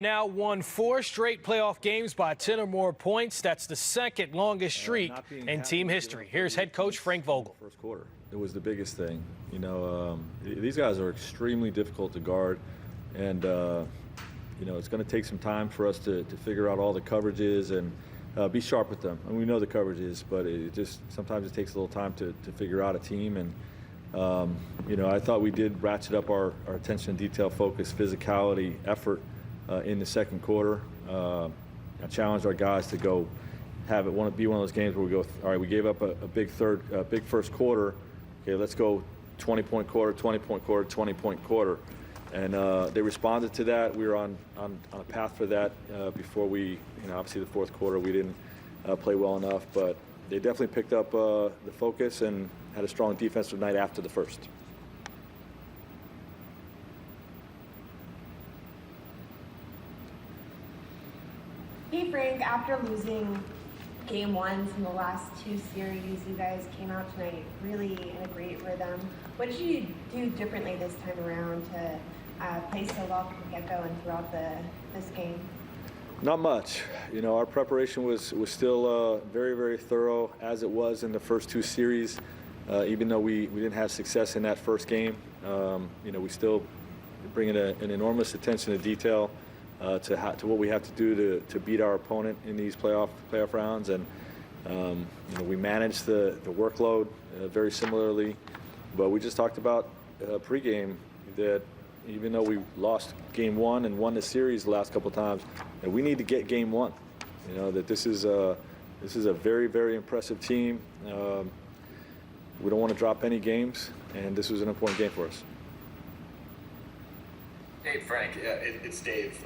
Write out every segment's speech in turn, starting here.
Now won 4 straight playoff games by 10 or more points. That's the second longest streak in team history. Here's head coach Frank Vogel. First quarter, it was the biggest thing. These guys are extremely difficult to guard, and it's going to take some time for us to figure out all the coverages and be sharp with them. And we know the coverages, but sometimes it takes a little time to figure out a team. And I thought we did ratchet up our attention to detail, focus, physicality, effort. In the second quarter, I challenged our guys to go be one of those games where we go, all right, we gave up a big first quarter. Okay, let's go 20-point quarter, 20-point quarter, 20-point quarter. And they responded to that. We were on a path for that before we, obviously the fourth quarter, we didn't play well enough, but they definitely picked up the focus and had a strong defensive night after the first. Hey Frank, after losing game ones in the last 2 series, you guys came out tonight really in a great rhythm. What did you do differently this time around to play so well from the get-go and throughout this game? Not much. Our preparation was still very, very thorough, as it was in the first 2 series. Even though we didn't have success in that first game, we still bring in an enormous attention to detail. To what we have to do to beat our opponent in these playoff rounds, and we manage the workload very similarly. But we just talked about pregame that even though we lost game 1 and won the series the last couple of times, that we need to get game 1. That this is a very, very impressive team. We don't want to drop any games, and this was an important game for us. Hey, Frank, it's Dave.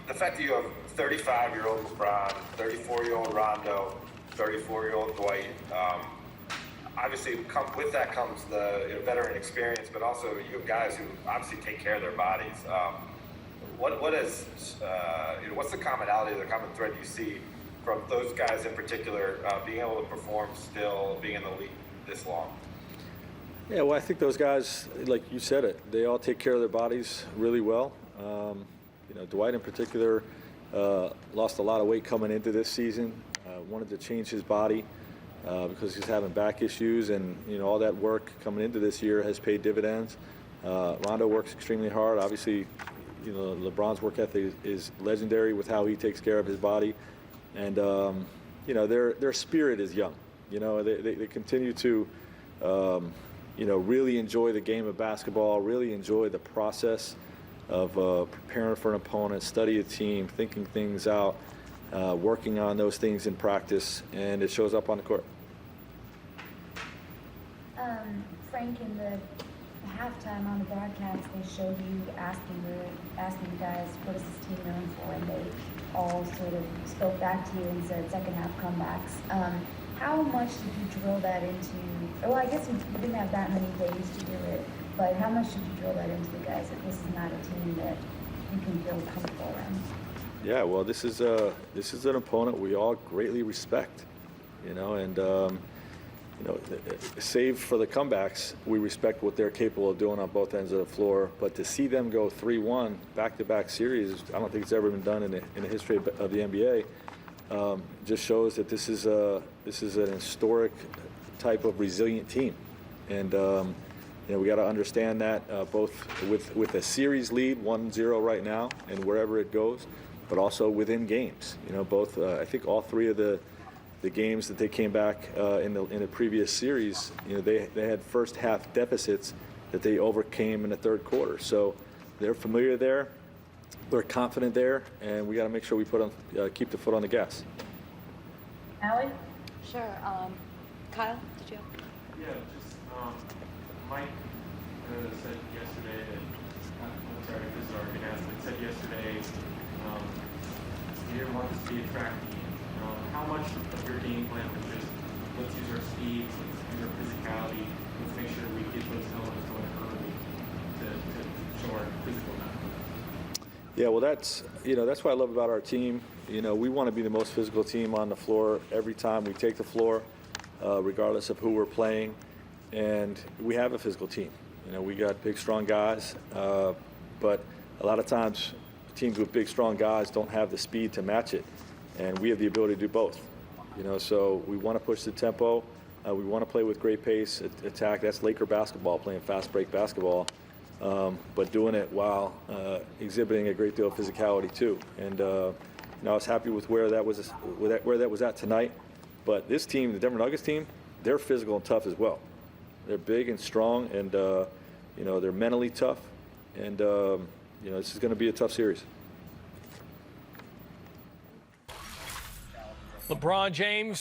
The fact that you have 35-year-old LeBron, 34-year-old Rondo, 34-year-old Dwight, obviously with that comes the veteran experience, but also you have guys who obviously take care of their bodies. What's the commonality, the common thread you see from those guys in particular being able to perform still, being in the league this long? Yeah, well, I think those guys, like you said it, they all take care of their bodies really well. Dwight in particular lost a lot of weight coming into this season, wanted to change his body because he's having back issues, and all that work coming into this year has paid dividends. Rondo works extremely hard. Obviously, LeBron's work ethic is legendary with how he takes care of his body, and their spirit is young. They continue to really enjoy the game of basketball, really enjoy the process of preparing for an opponent, study a team, thinking things out, working on those things in practice, and it shows up on the court. Frank, in the halftime on the broadcast, they showed you asking you guys, what is this team known for? And they all sort of spoke back to you and said second half comebacks. How much did you drill that into, well, I guess you didn't have that many days to do it, but how much did you drill that into the guys that this is not a team that you can feel comfortable around? Yeah, well, this is an opponent we all greatly respect, save for the comebacks, we respect what they're capable of doing on both ends of the floor, but to see them go 3-1 back-to-back series, I don't think it's ever been done in the history of the NBA. Just shows that this is an historic type of resilient team, and we got to understand that both with a series lead 1-0 right now and wherever it goes, but also within games. Both I think all 3 of the games that they came back in the previous series, they had first half deficits that they overcame in the third quarter. So they're familiar there. They're confident there, and we got to make sure we keep the foot on the gas. Allie? Sure. Kyle, did you have? Yeah, just Mike said yesterday that, I'm sorry if this is already been asked, but said yesterday you didn't want this to be a track team. How much of your game plan was just, let's use our speed, let's use our physicality, let's make sure we get those elements going early to show our physical value? Yeah, well, that's what I love about our team. We want to be the most physical team on the floor every time we take the floor, regardless of who we're playing. And we have a physical team. We got big, strong guys, but a lot of times teams with big, strong guys don't have the speed to match it, and we have the ability to do both. You know, so we want to push the tempo. We want to play with great pace, attack. That's Laker basketball, playing fast break basketball, but doing it while exhibiting a great deal of physicality too. And you know, I was happy with where that was at tonight. But this team, the Denver Nuggets team, they're physical and tough as well. They're big and strong, and you know, they're mentally tough. And you know, this is going to be a tough series. LeBron James